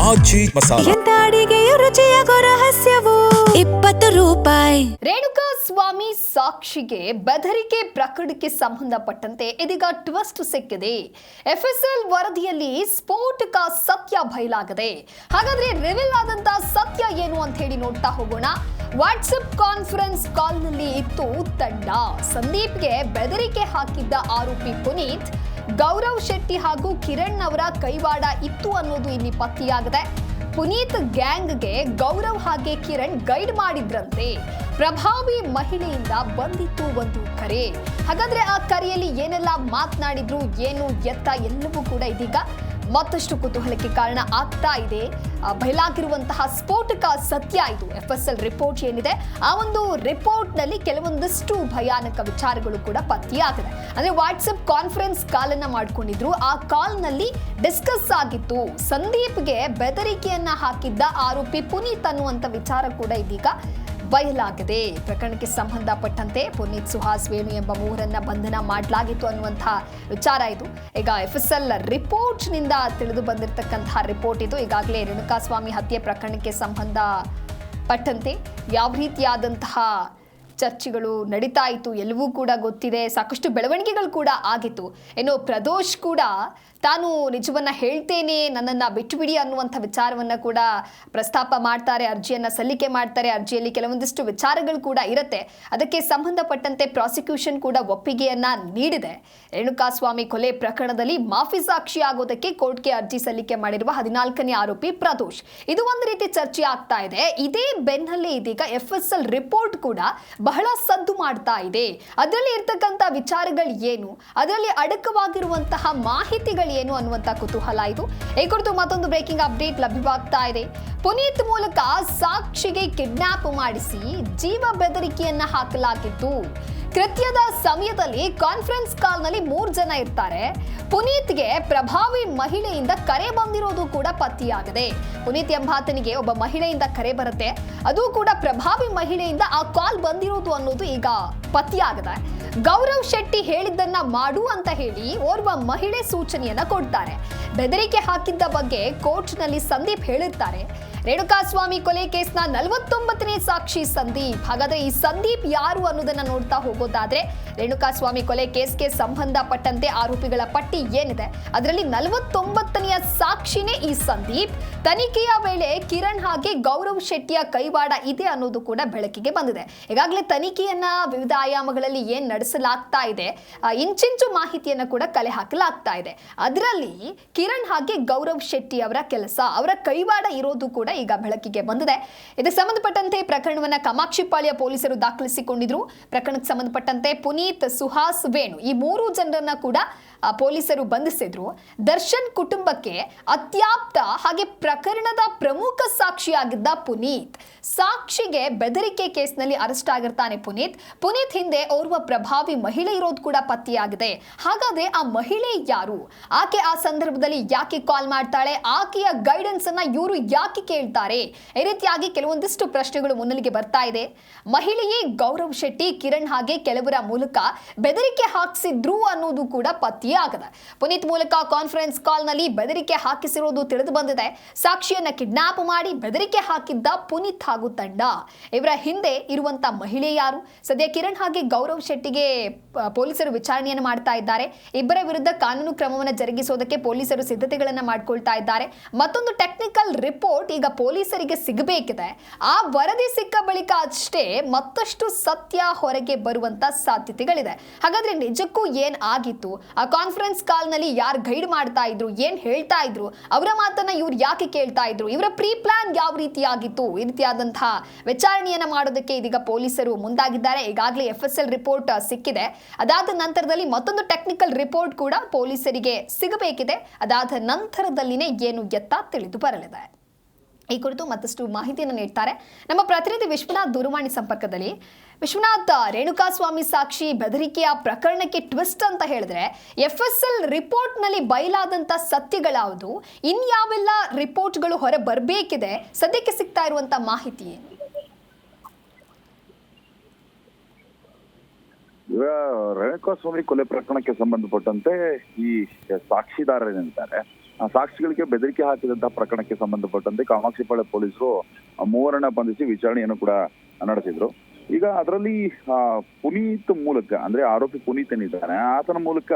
ಆಚಿ ಮಸಾಲ. ಎಂತ ಅಡಿಗೆಯ ರುಚಿಯಾಗೋ ರಹಸ್ಯವು 20 ರೂಪಾಯಿ. ರೇಣುಕಾ ಸ್ವಾಮಿ ಸಾಕ್ಷಿಗೆ ಬೆದರಿಕೆ ಪ್ರಕರಣಕ್ಕೆ ಸಂಬಂಧಪಟ್ಟಂತೆ ಇದೀಗ ಟ್ವಿಸ್ಟ್ ಸಿಕ್ಕಿದೆ. FSL ವರದಿಯಲ್ಲಿ ಸ್ಫೋಟಕ ಸತ್ಯ ಬಯಲಾಗಿದೆ. ಹಾಗಾದ್ರೆ ರಿವೀಲ್ ಆದಂತ ಸತ್ಯ ಏನು ಅಂತ ಹೇಳಿ ನೋಡ್ತಾ ಹೋಗೋಣ. ವಾಟ್ಸ್ಆಪ್ ಕಾನ್ಫರೆನ್ಸ್ ಕಾಲ್ನಲ್ಲಿ ಇತ್ತು ತಂಡ. ಸಂದೀಪ್ಗೆ ಬೆದರಿಕೆ ಹಾಕಿದ್ದ ಆರೋಪಿ ಪುನೀತ್, ಗೌರವ್ ಶೆಟ್ಟಿ ಹಾಗೂ ಕಿರಣ್ ಅವರ ಕೈವಾಡ ಇತ್ತು ಅನ್ನೋದು ಇಲ್ಲಿ ಪತ್ತೆಯಾಗಿದೆ. ಪುನೀತ್ ಗ್ಯಾಂಗ್ಗೆ ಗೌರವ್ ಹಾಗೆ ಕಿರಣ್ ಗೈಡ್ ಮಾಡಿದ್ರಂತೆ. ಪ್ರಭಾವಿ ಮಹಿಳೆಯಿಂದ ಬಂದಿತ್ತು ಒಂದು ಕರೆ. ಹಾಗಾದ್ರೆ ಆ ಕರೆಯಲ್ಲಿ ಏನೆಲ್ಲ ಮಾತನಾಡಿದ್ರು, ಏನು ಎತ್ತ ಎಲ್ಲವೂ ಕೂಡ ಇದೀಗ ಮತ್ತಷ್ಟು ಕುತೂಹಲಕ್ಕೆ ಕಾರಣ ಆಗ್ತಾ ಇದೆ. ಬಯಲಾಗಿರುವಂತಹ ಸ್ಫೋಟಕ ಸತ್ಯ ಇದು. FSL ರಿಪೋರ್ಟ್ ಏನಿದೆ, ಆ ಒಂದು ರಿಪೋರ್ಟ್ ನಲ್ಲಿ ಕೆಲವೊಂದಷ್ಟು ಭಯಾನಕ ವಿಚಾರಗಳು ಕೂಡ ಪತ್ತೆಯಾಗಿದೆ. ಅಂದ್ರೆ ವಾಟ್ಸ್ಆಪ್ ಕಾನ್ಫರೆನ್ಸ್ ಕಾಲ್ ಅನ್ನ ಮಾಡ್ಕೊಂಡಿದ್ರು. ಆ ಕಾಲ್ ನಲ್ಲಿ ಡಿಸ್ಕಸ್ ಆಗಿತ್ತು ಸಂದೀಪ್ಗೆ ಬೆದರಿಕೆಯನ್ನ ಹಾಕಿದ್ದ ಆರೋಪಿ ಪುನೀತ್ ಅನ್ನುವಂತ ವಿಚಾರ ಕೂಡ ಇದೀಗ ಬಯಲಾಗಿದೆ. ಪ್ರಕರಣಕ್ಕೆ ಸಂಬಂಧಪಟ್ಟಂತೆ ಪುನೀತ್, ಸುಹಾಸ್, ವೇಣು ಎಂಬ ಮೂವರನ್ನ ಬಂಧನ ಮಾಡಲಾಗಿತ್ತು ಅನ್ನುವಂತಹ ವಿಚಾರ ಇದು. ಈಗ FSL ರಿಪೋರ್ಟ್ ನಿಂದ ತಿಳಿದು ಬಂದಿರತಕ್ಕಂತಹ ರಿಪೋರ್ಟ್ ಇದು. ಈಗಾಗಲೇ ರೇಣುಕಾಸ್ವಾಮಿ ಹತ್ಯೆ ಪ್ರಕರಣಕ್ಕೆ ಸಂಬಂಧಪಟ್ಟಂತೆ ಯಾವ ರೀತಿಯಾದಂತಹ ಚರ್ಚೆಗಳು ನಡೀತಾ ಇತ್ತು ಎಲ್ಲವೂ ಕೂಡ ಗೊತ್ತಿದೆ. ಸಾಕಷ್ಟು ಬೆಳವಣಿಗೆಗಳು ಕೂಡ ಆಗಿತ್ತು. ಇನ್ನು ಪ್ರದೋಷ್ ಕೂಡ ತಾನು ನಿಜವನ್ನ ಹೇಳ್ತೇನೆ, ನನ್ನನ್ನ ಬಿಟ್ಟು ಬಿಡಿ ಅನ್ನುವಂಥ ವಿಚಾರವನ್ನ ಕೂಡ ಪ್ರಸ್ತಾಪ ಮಾಡ್ತಾರೆ. ಅರ್ಜಿಯನ್ನ ಸಲ್ಲಿಕೆ ಮಾಡ್ತಾರೆ. ಅರ್ಜಿಯಲ್ಲಿ ಕೆಲವೊಂದಿಷ್ಟು ವಿಚಾರಗಳು ಕೂಡ ಇರುತ್ತೆ. ಅದಕ್ಕೆ ಸಂಬಂಧಪಟ್ಟಂತೆ ಪ್ರಾಸಿಕ್ಯೂಷನ್ ಕೂಡ ಒಪ್ಪಿಗೆಯನ್ನ ನೀಡಿದೆ. ರೇಣುಕಾಸ್ವಾಮಿ ಕೊಲೆ ಪ್ರಕರಣದಲ್ಲಿ ಮಾಫಿ ಸಾಕ್ಷಿ ಆಗೋದಕ್ಕೆ ಕೋರ್ಟ್ಗೆ ಅರ್ಜಿ ಸಲ್ಲಿಕೆ ಮಾಡಿರುವ 14ನೇ ಆರೋಪಿ ಪ್ರದೋಷ್. ಇದು ಒಂದು ರೀತಿ ಚರ್ಚೆ ಆಗ್ತಾ ಇದೆ. ಇದೇ ಬೆನ್ನಲ್ಲೇ ಇದೀಗ FSL ರಿಪೋರ್ಟ್ ಕೂಡ ಬಹಳ ಸದ್ದು ಮಾಡ್ತಾ ಇದೆ. ಅದರಲ್ಲಿ ಇರ್ತಕ್ಕಂಥ ವಿಚಾರಗಳು ಏನು, ಅದರಲ್ಲಿ ಅಡಕವಾಗಿರುವಂತಹ ಮಾಹಿತಿಗಳು ಏನು ಅನ್ನುವಂತ ಕುತೂಹಲ ಇದು. ಈ ಕುರಿತು ಮತ್ತೊಂದು ಬ್ರೇಕಿಂಗ್ ಅಪ್ಡೇಟ್ ಲಭ್ಯವಾಗ್ತಾ ಇದೆ. ಪುನೀತ್ ಮೂಲಕ ಸಾಕ್ಷಿಗೆ ಕಿಡ್ನಾಪ್ ಮಾಡಿಸಿ ಜೀವ ಬೆದರಿಕೆಯನ್ನ ಹಾಕಲಾಗಿತ್ತು. ಕೃತ್ಯದ ಸಮಯದಲ್ಲಿ ಕಾನ್ಫರೆನ್ಸ್ ಕಾಲ್ನಲ್ಲಿ 3 ಜನ ಇರ್ತಾರೆ. ಪುನೀತ್ಗೆ ಪ್ರಭಾವಿ ಮಹಿಳೆಯಿಂದ ಕರೆ ಬಂದಿರೋದು ಕೂಡ ಪತ್ತೆಯಾಗಿದೆ. ಪುನೀತ್ ಎಂಬಾತನಿಗೆ ಒಬ್ಬ ಮಹಿಳೆಯಿಂದ ಕರೆ ಬರುತ್ತೆ. ಅದು ಕೂಡ ಪ್ರಭಾವಿ ಮಹಿಳೆಯಿಂದ ಆ ಕಾಲ್ ಬಂದಿರೋದು ಅನ್ನೋದು ಈಗ ಪತ್ತೆಯಾಗಿದೆ. ಗೌರವ್ ಶೆಟ್ಟಿ ಹೇಳಿದ್ದನ್ನ ಮಾಡು ಅಂತ ಹೇಳಿ ಓರ್ವ ಮಹಿಳೆ ಸೂಚನೆಯನ್ನ ಕೊಡ್ತಾರೆ. ಬೆದರಿಕೆ ಹಾಕಿದ್ದ ಬಗ್ಗೆ ಕೋರ್ಟ್ನಲ್ಲಿ ಸಂದೀಪ್ ಹೇಳಿರ್ತಾರೆ. ರೇಣುಕಾಸ್ವಾಮಿ ಕೊಲೆ ಕೇಸ್ನ 49ನೇ ಸಾಕ್ಷಿ ಸಂದೀಪ್. ಹಾಗಾದ್ರೆ ಈ ಸಂದೀಪ್ ಯಾರು ಅನ್ನೋದನ್ನ ನೋಡ್ತಾ ಹೋಗೋದಾದ್ರೆ, ರೇಣುಕಾಸ್ವಾಮಿ ಕೊಲೆ ಕೇಸ್ಗೆ ಸಂಬಂಧಪಟ್ಟಂತೆ ಆರೋಪಿಗಳ ಪಟ್ಟಿ ಏನಿದೆ ಅದರಲ್ಲಿ 49ನೆಯ ಸಾಕ್ಷಿನೇ ಈ ಸಂದೀಪ್. ತನಿಖೆಯ ವೇಳೆ ಕಿರಣ್ ಹಾಗೆ ಗೌರವ್ ಶೆಟ್ಟಿಯ ಕೈವಾಡ ಇದೆ ಅನ್ನೋದು ಕೂಡ ಬೆಳಕಿಗೆ ಬಂದಿದೆ. ಈಗಾಗಲೇ ತನಿಖೆಯನ್ನ ವಿವಿಧ ಆಯಾಮಗಳಲ್ಲಿ ಏನ್ ನಡೆಸಲಾಗ್ತಾ ಇದೆ, ಇಂಚಿಂಚು ಮಾಹಿತಿಯನ್ನ ಕೂಡ ಕಲೆ ಹಾಕಲಾಗ್ತಾ ಇದೆ. ಅದರಲ್ಲಿ ಕಿರಣ್ ಹಾಗೆ ಗೌರವ್ ಶೆಟ್ಟಿ ಅವರ ಕೆಲಸ, ಅವರ ಕೈವಾಡ ಇರೋದು ಕೂಡ ಈಗ ಬೆಳಕಿಗೆ ಬಂದಿದೆ. ಇದಕ್ಕೆ ಸಂಬಂಧಪಟ್ಟಂತೆ ಪ್ರಕರಣವನ್ನ ಕಾಮಾಕ್ಷಿಪಾಳ್ಯ ಪೊಲೀಸರು ದಾಖಲಿಸಿಕೊಂಡಿದ್ರು. ಪ್ರಕರಣಕ್ಕೆ ಸಂಬಂಧಪಟ್ಟಂತೆ ಪುನೀತ್, ಸುಹಾಸ್, ವೇಣು ಈ 3 ಜನರನ್ನ ಕೂಡ ಪೊಲೀಸರು ಬಂಧಿಸಿದ್ರು. ದರ್ಶನ್ ಕುಟುಂಬಕ್ಕೆ ಅತ್ಯಾಪ್ತ ಹಾಗೆ ಪ್ರಕರಣದ ಪ್ರಮುಖ ಸಾಕ್ಷಿಯಾಗಿದ್ದ ಪುನೀತ್. ಸಾಕ್ಷಿಗೆ ಬೆದರಿಕೆ ಕೇಸ್ನಲ್ಲಿ ಅರೆಸ್ಟ್ ಆಗಿರ್ತಾನೆ ಪುನೀತ್ ಹಿಂದೆ ಓರ್ವ ಪ್ರಭಾವಿ ಮಹಿಳೆ ಇರೋದು ಕೂಡ ಪತ್ತೆಯಾಗಿದೆ. ಹಾಗಾದ್ರೆ ಆ ಮಹಿಳೆ ಯಾರು, ಆಕೆ ಆ ಸಂದರ್ಭದಲ್ಲಿ ಯಾಕೆ ಕಾಲ್ ಮಾಡ್ತಾಳೆ, ಆಕೆಯ ಗೈಡೆನ್ಸ್ ಅನ್ನ ಇವರು ಯಾಕೆ ಕೇಳ್ತಾರೆ, ಈ ರೀತಿಯಾಗಿ ಕೆಲವೊಂದಿಷ್ಟು ಪ್ರಶ್ನೆಗಳು ಮುನ್ನೆಲೆಗೆ ಬರ್ತಾ ಇದೆ. ಮಹಿಳೆಯೇ ಗೌರವ್ ಶೆಟ್ಟಿ, ಕಿರಣ್ ಹಾಗೆ ಕೆಲವರ ಮೂಲಕ ಬೆದರಿಕೆ ಹಾಕಿಸಿದ್ರು ಅನ್ನೋದು ಕೂಡ ಪತ್ತೆಯಾಗಿದೆ. ಪುನೀತ್ ಮೂಲಕ ಕಾನ್ಫರೆನ್ಸ್ ಕಾಲ್ ನಲ್ಲಿ ಬೆದರಿಕೆ ಹಾಕಿಸಿರೋದು ತಿಳಿದು ಬಂದಿದೆ. ಸಾಕ್ಷಿಯನ್ನ ಕಿಡ್ನಾಪ್ ಮಾಡಿ ಬೆದರಿಕೆ ಹಾಕಿದ್ದ ಪುನೀತ್ ಹಾಗೂ ತಂಡ. ಇವರ ಹಿಂದೆ ಇರುವಂತ ಮಹಿಳೆ ಯಾರು? ಸದ್ಯ ಕಿರಣ್ ಹಾಗೆ ಗೌರವ್ ಶೆಟ್ಟಿಗೆ ಪೊಲೀಸರು ವಿಚಾರಣೆಯನ್ನು ಮಾಡ್ತಾ ಇದ್ದಾರೆ. ಇಬ್ಬರ ವಿರುದ್ಧ ಕಾನೂನು ಕ್ರಮವನ್ನು ಜರುಗಿಸೋದಕ್ಕೆ ಪೊಲೀಸರು ಸಿದ್ಧತೆಗಳನ್ನ ಮಾಡ್ಕೊಳ್ತಾ ಇದ್ದಾರೆ. ಮತ್ತೊಂದು ಟೆಕ್ನಿಕಲ್ ರಿಪೋರ್ಟ್ ಈಗ ಪೊಲೀಸರಿಗೆ ಸಿಗಬೇಕಿದೆ. ಆ ವರದಿ ಸಿಕ್ಕ ಬಳಿಕ ಅಷ್ಟೇ ಮತ್ತಷ್ಟು ಸತ್ಯ ಹೊರಗೆ ಬರುವಂತ ಸಾಧ್ಯತೆಗಳಿದೆ. ಹಾಗಾದ್ರೆ ನಿಜಕ್ಕೂ ಏನ್ ಆಗಿತ್ತು, ಆ ಕಾನ್ಫರೆನ್ಸ್ ಕಾಲ್ ನಲ್ಲಿ ಯಾರು ಗೈಡ್ ಮಾಡ್ತಾ ಇದ್ರು, ಏನ್ ಹೇಳ್ತಾ ಇದ್ರು, ಅವರ ಮಾತನ್ನ ಇವ್ರು ಯಾಕೆ ಕೇಳ್ತಾ ಇದ್ರು, ಇವರ ಪ್ರೀ ಪ್ಲಾನ್ ಯಾವ ರೀತಿಯಾಗಿತ್ತು, ಈ ರೀತಿಯಾದಂತಹ ವಿಚಾರಣೆಯನ್ನ ಮಾಡೋದಕ್ಕೆ ಇದೀಗ ಪೊಲೀಸರು ಮುಂದಾಗಿದ್ದಾರೆ. ಈಗಾಗಲೇ FSL ರಿಪೋರ್ಟ್ ಸಿಕ್ಕಿದೆ. ಅದಾದ ನಂತರದಲ್ಲಿ ಮತ್ತೊಂದು ಟೆಕ್ನಿಕಲ್ ರಿಪೋರ್ಟ್ ಕೂಡ ಪೊಲೀಸರಿಗೆ ಸಿಗಬೇಕಿದೆ. ಅದಾದ ನಂತರದಲ್ಲಿನೇ ಏನು ಎತ್ತ ತಿಳಿದು ಬರಲಿದೆ. ಈ ಕುರಿತು ಮತ್ತಷ್ಟು ಮಾಹಿತಿಯನ್ನು ನೀಡ್ತಾರೆ ನಮ್ಮ ಪ್ರತಿನಿಧಿ ವಿಶ್ವನಾಥ್ ದೂರವಾಣಿ ಸಂಪರ್ಕದಲ್ಲಿ. ವಿಶ್ವನಾಥ್, ರೇಣುಕಾಸ್ವಾಮಿ ಸಾಕ್ಷಿ ಬೆದರಿಕೆಯ ಪ್ರಕರಣಕ್ಕೆ ಟ್ವಿಸ್ಟ್ ಅಂತ ಹೇಳಿದ್ರೆ FSL ರಿಪೋರ್ಟ್ ನಲ್ಲಿ ಬಯಲಾದಂತ ಸತ್ಯಗಳಾವುದು, ಇನ್ಯಾವೆಲ್ಲ ರಿಪೋರ್ಟ್ಗಳು ಹೊರ ಬರಬೇಕಿದೆ, ಸದ್ಯಕ್ಕೆ ಸಿಗ್ತಾ ಇರುವಂತ ಮಾಹಿತಿ ಏನು? ರೇಣುಕಾಸ್ವಾಮಿ ಕೊಲೆ ಪ್ರಕರಣಕ್ಕೆ ಸಂಬಂಧಪಟ್ಟಂತೆ ಈ ಸಾಕ್ಷಿದಾರರೇನಿದ್ದಾರೆ ಸಾಕ್ಷಿಗಳಿಗೆ ಬೆದರಿಕೆ ಹಾಕಿದಂತಹ ಪ್ರಕರಣಕ್ಕೆ ಸಂಬಂಧಪಟ್ಟಂತೆ ಕಾಮಾಕ್ಷಿಪಾಳ್ಯ ಪೊಲೀಸರು ಮೂವರನ್ನ ಬಂಧಿಸಿ ವಿಚಾರಣೆಯನ್ನು ಕೂಡ ನಡೆಸಿದ್ರು. ಈಗ ಅದರಲ್ಲಿ ಪುನೀತ್ ಮೂಲಕ, ಅಂದ್ರೆ ಆರೋಪಿ ಪುನೀತ್ ಏನಿದ್ದಾನೆ ಆತನ ಮೂಲಕ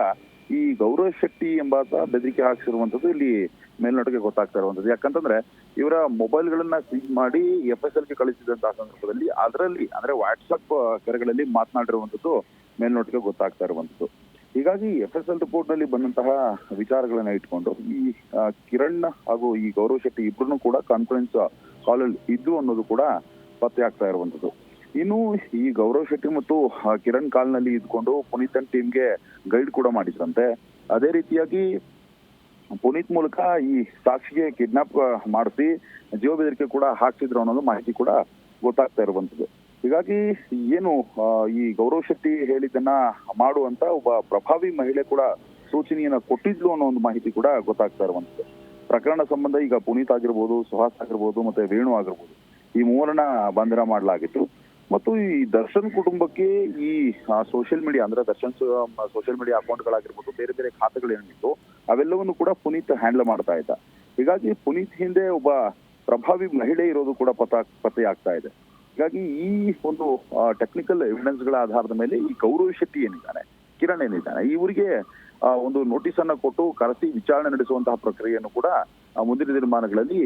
ಈ ಗೌರವ್ ಶೆಟ್ಟಿ ಎಂಬಾತ ಬೆದರಿಕೆ ಹಾಕಿಸಿರುವಂತದ್ದು ಇಲ್ಲಿ ಮೇಲ್ನೋಟಕ್ಕೆ ಗೊತ್ತಾಗ್ತಾ ಇರುವಂತದ್ದು. ಯಾಕಂತಂದ್ರೆ ಇವರ ಮೊಬೈಲ್ಗಳನ್ನ ಸೀಸ್ ಮಾಡಿ FSL ಗೆ ಕಳಿಸಿದಂತಹ ಸಂದರ್ಭದಲ್ಲಿ ಅದರಲ್ಲಿ ಅಂದ್ರೆ ವಾಟ್ಸ್ಆಪ್ ಕರೆಗಳಲ್ಲಿ ಮಾತನಾಡಿರುವಂತದ್ದು ಮೇಲ್ನೋಟಕ್ಕೆ ಗೊತ್ತಾಗ್ತಾ ಇರುವಂತದ್ದು. ಹೀಗಾಗಿ FSL ರಿಪೋರ್ಟ್ ನಲ್ಲಿ ಬಂದಂತಹ ವಿಚಾರಗಳನ್ನ ಇಟ್ಕೊಂಡು ಈ ಕಿರಣ್ ಹಾಗೂ ಈ ಗೌರವ್ ಶೆಟ್ಟಿ ಇಬ್ರು ಕೂಡ ಕಾನ್ಫರೆನ್ಸ್ ಕಾಲ್ ಅಲ್ಲಿ ಇದ್ದು ಅನ್ನೋದು ಕೂಡ ಪತ್ತೆ ಆಗ್ತಾ ಇರುವಂತದ್ದು. ಇನ್ನು ಈ ಗೌರವ್ ಶೆಟ್ಟಿ ಮತ್ತು ಕಿರಣ್ ಕಾಲ್ ನಲ್ಲಿ ಇದ್ಕೊಂಡು ಪುನೀತನ್ ಟೀಮ್ಗೆ ಗೈಡ್ ಕೂಡ ಮಾಡಿದ್ರಂತೆ. ಅದೇ ರೀತಿಯಾಗಿ ಪುನೀತ್ ಮೂಲಕ ಈ ಸಾಕ್ಷಿಗೆ ಕಿಡ್ನಾಪ್ ಮಾಡಿಸಿ ಜೀವ ಬೆದರಿಕೆ ಕೂಡ ಹಾಕ್ಸಿದ್ರು ಅನ್ನೋದು ಮಾಹಿತಿ ಕೂಡ ಗೊತ್ತಾಗ್ತಾ ಇರುವಂತದ್ದು. ಹೀಗಾಗಿ ಏನು ಈ ಗೌರವ್ ಶೆಟ್ಟಿ ಹೇಳಿದ್ದನ್ನ ಮಾಡುವಂತ ಒಬ್ಬ ಪ್ರಭಾವಿ ಮಹಿಳೆ ಕೂಡ ಸೂಚನೆಯನ್ನ ಕೊಟ್ಟಿದ್ಲು ಅನ್ನೋ ಒಂದು ಮಾಹಿತಿ ಕೂಡ ಗೊತ್ತಾಗ್ತಾ ಇರುವಂತದ್ದು. ಪ್ರಕರಣ ಸಂಬಂಧ ಈಗ ಪುನೀತ್ ಆಗಿರ್ಬೋದು, ಸುಹಾಸ್ ಆಗಿರ್ಬೋದು, ಮತ್ತೆ ವೇಣು ಆಗಿರ್ಬೋದು, ಈ ಮೂವರನ್ನ ಬಂಧನ ಮಾಡಲಾಗಿತ್ತು. ಮತ್ತು ಈ ದರ್ಶನ್ ಕುಟುಂಬಕ್ಕೆ ಈ ಸೋಷಿಯಲ್ ಮೀಡಿಯಾ ಅಂದ್ರೆ ದರ್ಶನ್ ಸೋಷಿಯಲ್ ಮೀಡಿಯಾ ಅಕೌಂಟ್ಗಳಾಗಿರ್ಬೋದು, ಬೇರೆ ಬೇರೆ ಖಾತೆಗಳೇನಿತ್ತು ಅವೆಲ್ಲವನ್ನು ಕೂಡ ಪುನೀತ್ ಹ್ಯಾಂಡಲ್ ಮಾಡ್ತಾ ಇದ್ದ. ಹೀಗಾಗಿ ಪುನೀತ್ ಹಿಂದೆ ಒಬ್ಬ ಪ್ರಭಾವಿ ಮಹಿಳೆ ಇರೋದು ಕೂಡ ಪತ್ತೆ ಆಗ್ತಾ ಇದೆ. ಹೀಗಾಗಿ ಈ ಒಂದು ಟೆಕ್ನಿಕಲ್ ಎವಿಡೆನ್ಸ್ ಗಳ ಆಧಾರದ ಮೇಲೆ ಈ ಗೌರವ್ ಶೆಟ್ಟಿ ಏನಿದ್ದಾನೆ, ಕಿರಣ್ ಏನಿದ್ದಾನೆ, ಇವರಿಗೆ ಒಂದು ನೋಟಿಸ್ ಅನ್ನ ಕೊಟ್ಟು ಕರೆಸಿ ವಿಚಾರಣೆ ನಡೆಸುವಂತಹ ಪ್ರಕ್ರಿಯೆಯನ್ನು ಕೂಡ ಮುಂದಿನ ದಿನಮಾನಗಳಲ್ಲಿ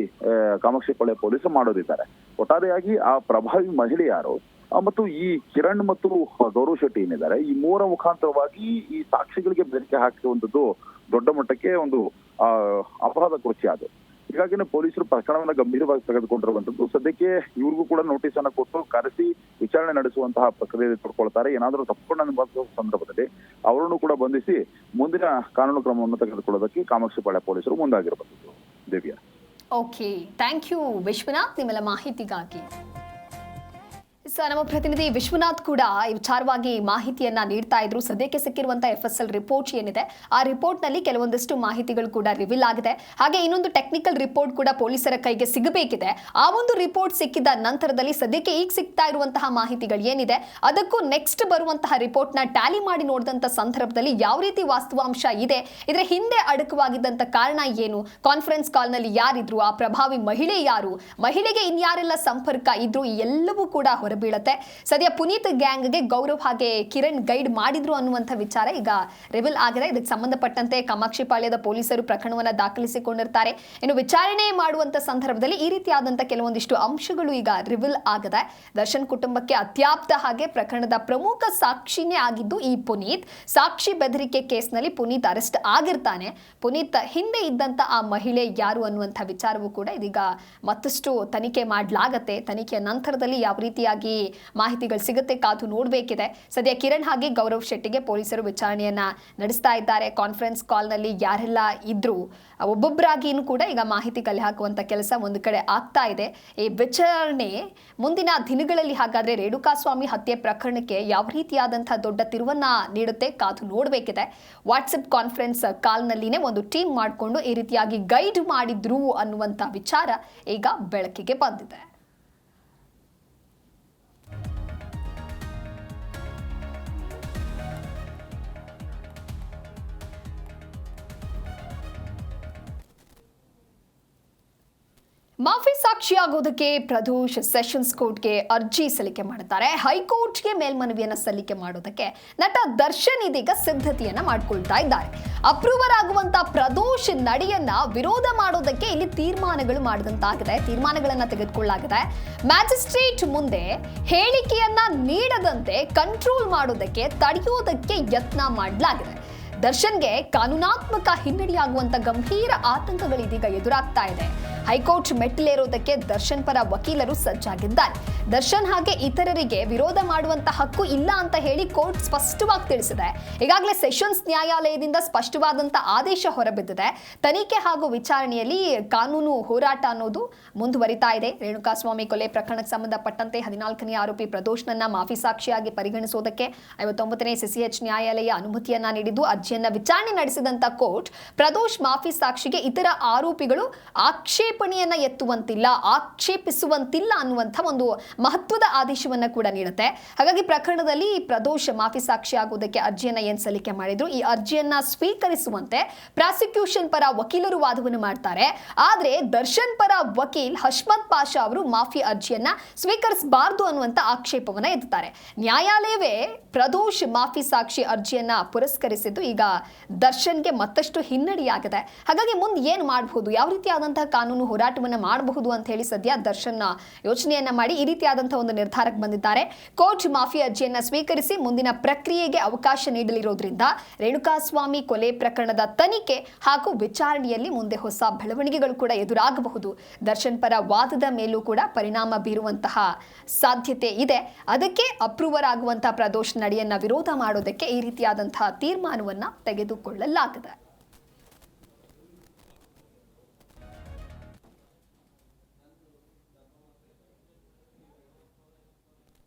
ಕಾಮಾಕ್ಷಿಪಾಳ್ಯ ಪೊಲೀಸರು ಮಾಡೋದಿದ್ದಾರೆ. ಒಟ್ಟಾರೆಯಾಗಿ ಆ ಪ್ರಭಾವಿ ಮಹಿಳೆ ಯಾರು ಮತ್ತು ಈ ಕಿರಣ್ ಮತ್ತು ಗೌರವ್ ಶೆಟ್ಟಿ ಏನಿದ್ದಾರೆ, ಈ ಮೂವರ ಮುಖಾಂತರವಾಗಿ ಈ ಸಾಕ್ಷಿಗಳಿಗೆ ಬೆದರಿಕೆ ಹಾಕಿರುವಂತದ್ದು ದೊಡ್ಡ ಮಟ್ಟಕ್ಕೆ ಒಂದು ಅಪರಾಧ ಕೃತ್ಯ ಅದು. ಹೀಗಾಗಿ ಪೊಲೀಸರು ಪ್ರಕರಣವನ್ನ ಗಂಭೀರವಾಗಿ ತೆಗೆದುಕೊಂಡಿರುವಂತದ್ದು. ಸದ್ಯಕ್ಕೆ ಇವ್ರಿಗೂ ಕೂಡ ನೋಟಿಸ್ ಅನ್ನ ಕೊಟ್ಟು ಕರೆಸಿ ವಿಚಾರಣೆ ನಡೆಸುವಂತಹ ಪ್ರಕ್ರಿಯೆ ತೊಡ್ಕೊಳ್ತಾರೆ. ಏನಾದರೂ ತಪ್ಪುಕೊಂಡ ಸಂದರ್ಭದಲ್ಲಿ ಅವರನ್ನು ಕೂಡ ಬಂಧಿಸಿ ಮುಂದಿನ ಕಾನೂನು ಕ್ರಮವನ್ನು ತೆಗೆದುಕೊಳ್ಳೋದಕ್ಕೆ ಕಾಮಾಕ್ಷಿಪಾಳ್ಯ ಪೊಲೀಸರು ಮುಂದಾಗಿರಬಹುದು. ದೇವಿಯಾ. ಓಕೆ, ಥ್ಯಾಂಕ್ ಯು ವಿಶ್ವನಾಥ್ ನಿಮ್ಮೆಲ್ಲ ಮಾಹಿತಿಗಾಗಿ. ನಮ್ಮ ಪ್ರತಿನಿಧಿ ವಿಶ್ವನಾಥ್ ಕೂಡ ಈ ವಿಚಾರವಾಗಿ ಮಾಹಿತಿಯನ್ನ ನೀಡ್ತಾ ಇದ್ರು. ಸದ್ಯಕ್ಕೆ ಸಿಕ್ಕಿರುವಂತಹ FSL ರಿಪೋರ್ಟ್ ಏನಿದೆ ಆ ರಿಪೋರ್ಟ್ ನಲ್ಲಿ ಕೆಲವೊಂದಿಷ್ಟು ಮಾಹಿತಿಗಳು ಕೂಡ ರಿವೀಲ್ ಆಗಿದೆ. ಹಾಗೆ ಇನ್ನೊಂದು ಟೆಕ್ನಿಕಲ್ ರಿಪೋರ್ಟ್ ಕೂಡ ಪೊಲೀಸರ ಕೈಗೆ ಸಿಗಬೇಕಿದೆ. ಆ ಒಂದು ರಿಪೋರ್ಟ್ ಸಿಕ್ಕಿದ ನಂತರದಲ್ಲಿ ಸದ್ಯಕ್ಕೆ ಈಗ ಸಿಗ್ತಾ ಇರುವಂತಹ ಮಾಹಿತಿಗಳು ಏನಿದೆ ಅದಕ್ಕೂ ನೆಕ್ಸ್ಟ್ ಬರುವಂತಹ ರಿಪೋರ್ಟ್ ನ ಟ್ಯಾಲಿ ಮಾಡಿ ನೋಡಿದಂತ ಸಂದರ್ಭದಲ್ಲಿ ಯಾವ ರೀತಿ ವಾಸ್ತವಾಂಶ ಇದೆ, ಇದರ ಹಿಂದೆ ಅಡಕವಾಗಿದ್ದಂತ ಕಾರಣ ಏನು, ಕಾನ್ಫರೆನ್ಸ್ ಕಾಲ್ ನಲ್ಲಿ ಯಾರಿದ್ರು, ಆ ಪ್ರಭಾವಿ ಮಹಿಳೆ ಯಾರು, ಮಹಿಳೆಗೆ ಇನ್ಯಾರೆಲ್ಲ ಸಂಪರ್ಕ ಇದ್ರು, ಈ ಎಲ್ಲವೂ ಕೂಡ ಬೀಳುತ್ತೆ. ಸದ್ಯ ಪುನೀತ್ ಗ್ಯಾಂಗ್ಗೆ ಗೌರವ್ ಹಾಗೆ ಕಿರಣ್ ಗೈಡ್ ಮಾಡಿದ್ರು ಅನ್ನುವಂಥ ವಿಚಾರ ಈಗ ರಿವೀಲ್ ಆಗಿದೆ. ಇದಕ್ಕೆ ಸಂಬಂಧಪಟ್ಟಂತೆ ಕಾಮಾಕ್ಷಿಪಾಳ್ಯದ ಪೊಲೀಸರು ಪ್ರಕರಣವನ್ನ ದಾಖಲಿಸಿಕೊಂಡಿರ್ತಾರೆ. ಇನ್ನು ವಿಚಾರಣೆ ಮಾಡುವಂತ ಸಂದರ್ಭದಲ್ಲಿ ಈ ರೀತಿಯಾದಂಥ ಕೆಲವೊಂದಿಷ್ಟು ಅಂಶಗಳು ಈಗ ರಿವೀಲ್ ಆಗಿದೆ. ದರ್ಶನ್ ಕುಟುಂಬಕ್ಕೆ ಅತ್ಯಾಪ್ತ ಹಾಗೆ ಪ್ರಕರಣದ ಪ್ರಮುಖ ಸಾಕ್ಷಿನೇ ಆಗಿದ್ದು ಈ ಪುನೀತ್. ಸಾಕ್ಷಿ ಬೆದರಿಕೆ ಕೇಸ್ನಲ್ಲಿ ಪುನೀತ್ ಅರೆಸ್ಟ್ ಆಗಿರ್ತಾನೆ. ಪುನೀತ್ ಹಿಂದೆ ಇದ್ದಂತ ಆ ಮಹಿಳೆ ಯಾರು ಅನ್ನುವಂಥ ವಿಚಾರವೂ ಕೂಡ ಇದೀಗ ಮತ್ತಷ್ಟು ತನಿಖೆ ಮಾಡಲಾಗತ್ತೆ. ತನಿಖೆಯ ನಂತರದಲ್ಲಿ ಯಾವ ರೀತಿಯಾಗಿ ಮಾಹಿತಿಗಳು ಸಿಗುತ್ತೆ ಕಾದು ನೋಡಬೇಕಿದೆ. ಸದ್ಯ ಕಿರಣ್ ಹಾಗೆ ಗೌರವ್ ಶೆಟ್ಟಿಗೆ ಪೊಲೀಸರು ವಿಚಾರಣೆಯನ್ನ ನಡೆಸ್ತಾ ಇದ್ದಾರೆ. ಕಾನ್ಫರೆನ್ಸ್ ಕಾಲ್ ನಲ್ಲಿ ಯಾರೆಲ್ಲ ಇದ್ರು ಒಬ್ಬೊಬ್ಬರಾಗಿನೂ ಕೂಡ ಈಗ ಮಾಹಿತಿ ಕಲೆ ಹಾಕುವಂತ ಕೆಲಸ ಒಂದು ಕಡೆ ಆಗ್ತಾ ಇದೆ. ಈ ವಿಚಾರಣೆ ಮುಂದಿನ ದಿನಗಳಲ್ಲಿ ಹಾಗಾದ್ರೆ ರೇಣುಕಾಸ್ವಾಮಿ ಹತ್ಯೆ ಪ್ರಕರಣಕ್ಕೆ ಯಾವ ರೀತಿಯಾದಂತಹ ದೊಡ್ಡ ತಿರುವನ್ನ ನೀಡುತ್ತೆ ಕಾದು ನೋಡಬೇಕಿದೆ. ವಾಟ್ಸಪ್ ಕಾನ್ಫರೆನ್ಸ್ ಕಾಲ್ ನಲ್ಲಿನೇ ಒಂದು ಟೀಮ್ ಮಾಡಿಕೊಂಡು ಈ ರೀತಿಯಾಗಿ ಗೈಡ್ ಮಾಡಿದ್ರು ಅನ್ನುವಂತ ವಿಚಾರ ಈಗ ಬೆಳಕಿಗೆ ಬಂದಿದೆ. ಮಾಫಿ ಸಾಕ್ಷಿಯಾಗೋದಕ್ಕೆ ಪ್ರದೋಷ್ ಸೆಷನ್ಸ್ ಕೋರ್ಟ್ಗೆ ಅರ್ಜಿ ಸಲ್ಲಿಕೆ ಮಾಡುತ್ತಾರೆ. ಹೈಕೋರ್ಟ್ಗೆ ಮೇಲ್ಮನವಿಯನ್ನು ಸಲ್ಲಿಕೆ ಮಾಡೋದಕ್ಕೆ ನಟ ದರ್ಶನ್ ಇದೀಗ ಸಿದ್ಧತೆಯನ್ನ ಮಾಡಿಕೊಳ್ತಾ ಇದ್ದಾರೆ. ಅಪ್ರೂವರ್ ಆಗುವಂತ ಪ್ರದೋಷ್ ನಡೆಯನ್ನ ವಿರೋಧ ಮಾಡೋದಕ್ಕೆ ಇಲ್ಲಿ ತೀರ್ಮಾನಗಳು ಮಾಡಿದಂತಾಗಿದೆ. ತೀರ್ಮಾನಗಳನ್ನ ತೆಗೆದುಕೊಳ್ಳಲಾಗಿದೆ. ಮ್ಯಾಜಿಸ್ಟ್ರೇಟ್ ಮುಂದೆ ಹೇಳಿಕೆಯನ್ನ ನೀಡದಂತೆ ಕಂಟ್ರೋಲ್ ಮಾಡೋದಕ್ಕೆ ತಡೆಯೋದಕ್ಕೆ ಯತ್ನ ಮಾಡಲಾಗಿದೆ. ದರ್ಶನ್ಗೆ ಕಾನೂನಾತ್ಮಕ ಹಿನ್ನಡೆಯಾಗುವಂತ ಗಂಭೀರ ಆತಂಕಗಳಿದೀಗ ಎದುರಾಗ್ತಾ ಇದೆ. ಹೈಕೋರ್ಟ್ ಮೆಟ್ಟಿಲೇರೋದಕ್ಕೆ ದರ್ಶನ್ ಪರ ವಕೀಲರು ಸಜ್ಜಾಗಿದ್ದಾರೆ. ದರ್ಶನ್ ಹಾಗೆ ಇತರರಿಗೆ ವಿರೋಧ ಮಾಡುವಂತ ಹಕ್ಕು ಇಲ್ಲ ಅಂತ ಹೇಳಿ ಕೋರ್ಟ್ ಸ್ಪಷ್ಟವಾಗಿ ತಿಳಿಸಿದೆ. ಈಗಾಗಲೇ ಸೆಷನ್ಸ್ ನ್ಯಾಯಾಲಯದಿಂದ ಸ್ಪಷ್ಟವಾದಂತ ಆದೇಶ ಹೊರಬಿದ್ದಿದೆ. ತನಿಖೆ ಹಾಗೂ ವಿಚಾರಣೆಯಲ್ಲಿ ಕಾನೂನು ಹೋರಾಟ ಅನ್ನೋದು ಮುಂದುವರಿತಾ ಇದೆ. ರೇಣುಕಾಸ್ವಾಮಿ ಕೊಲೆ ಪ್ರಕರಣಕ್ಕೆ ಸಂಬಂಧಪಟ್ಟಂತೆ 14ನೇ ಆರೋಪಿ ಪ್ರದೋಷ್ನನ್ನ ಮಾಫಿ ಸಾಕ್ಷಿಯಾಗಿ ಪರಿಗಣಿಸುವುದಕ್ಕೆ 59ನೇ CCH ನ್ಯಾಯಾಲಯ ಅನುಮತಿಯನ್ನ ನೀಡಿದ್ದು ಅರ್ಜಿಯನ್ನ ವಿಚಾರಣೆ ನಡೆಸಿದಂತ ಕೋರ್ಟ್ ಪ್ರದೋಷ್ ಮಾಫಿ ಸಾಕ್ಷಿಗೆ ಇತರ ಆರೋಪಿಗಳು ಆಕ್ಷೇಪ ಆಕ್ಷೇಪಣೆಯನ್ನ ಎತ್ತುವಂತಿಲ್ಲ, ಆಕ್ಷೇಪಿಸುವಂತಿಲ್ಲ ಅನ್ನುವಂಥ ಒಂದು ಮಹತ್ವದ ಆದೇಶವನ್ನ ಕೂಡ ನೀಡುತ್ತೆ. ಹಾಗಾಗಿ ಪ್ರಕರಣದಲ್ಲಿ ಪ್ರದೋಷ್ ಮಾಫಿ ಸಾಕ್ಷಿ ಆಗುವುದಕ್ಕೆ ಅರ್ಜಿಯನ್ನ ಏನ್ ಸಲ್ಲಿಕೆ ಮಾಡಿದ್ರು, ಈ ಅರ್ಜಿಯನ್ನ ಸ್ವೀಕರಿಸುವಂತೆ ಪ್ರಾಸಿಕ್ಯೂಷನ್ ಪರ ವಕೀಲರು ವಾದವನ್ನು ಮಾಡ್ತಾರೆ. ಆದ್ರೆ ದರ್ಶನ್ ಪರ ವಕೀಲ್ ಹಶ್ಮತ್ ಪಾಷಾ ಅವರು ಮಾಫಿ ಅರ್ಜಿಯನ್ನ ಸ್ವೀಕರಿಸಬಾರದು ಅನ್ನುವಂತ ಆಕ್ಷೇಪವನ್ನ ಎತ್ತುತ್ತಾರೆ. ನ್ಯಾಯಾಲಯವೇ ಪ್ರದೋಷ್ ಮಾಫಿ ಸಾಕ್ಷಿ ಅರ್ಜಿಯನ್ನ ಪುರಸ್ಕರಿಸಿದ್ದು ಈಗ ದರ್ಶನ್ಗೆ ಮತ್ತಷ್ಟು ಹಿನ್ನಡೆಯಾಗಿದೆ. ಹಾಗಾಗಿ ಮುಂದೆ ಏನು ಮಾಡಬಹುದು, ಯಾವ ರೀತಿಯಾದಂತಹ ಕಾನೂನು ಹೋರಾಟವನ್ನ ಮಾಡಬಹುದು ಅಂತ ಹೇಳಿ ಸದ್ಯ ದರ್ಶನ್ ಯೋಚನೆಯನ್ನ ಮಾಡಿ ಈ ರೀತಿಯಾದಂತಹ ಒಂದು ನಿರ್ಧಾರಕ್ಕೆ ಬಂದಿದ್ದಾರೆ. ಕೋರ್ಟ್ ಮಾಫಿ ಅರ್ಜಿಯನ್ನ ಸ್ವೀಕರಿಸಿ ಮುಂದಿನ ಪ್ರಕ್ರಿಯೆಗೆ ಅವಕಾಶ ನೀಡಲಿರೋದ್ರಿಂದ ರೇಣುಕಾಸ್ವಾಮಿ ಕೊಲೆ ಪ್ರಕರಣದ ತನಿಖೆ ಹಾಗೂ ವಿಚಾರಣೆಯಲ್ಲಿ ಮುಂದೆ ಹೊಸ ಬೆಳವಣಿಗೆಗಳು ಕೂಡ ಎದುರಾಗಬಹುದು. ದರ್ಶನ್ ಪರ ವಾದದ ಮೇಲೂ ಕೂಡ ಪರಿಣಾಮ ಬೀರುವಂತಹ ಸಾಧ್ಯತೆ ಇದೆ. ಅದಕ್ಕೆ ಅಪ್ರೂವರ್ ಆಗುವಂತಹ ಪ್ರದೋಷ್ ನಡೆಯನ್ನ ವಿರೋಧ ಮಾಡೋದಕ್ಕೆ ಈ ರೀತಿಯಾದಂತಹ ತೀರ್ಮಾನವನ್ನ ತೆಗೆದುಕೊಳ್ಳಲಾಗಿದೆ.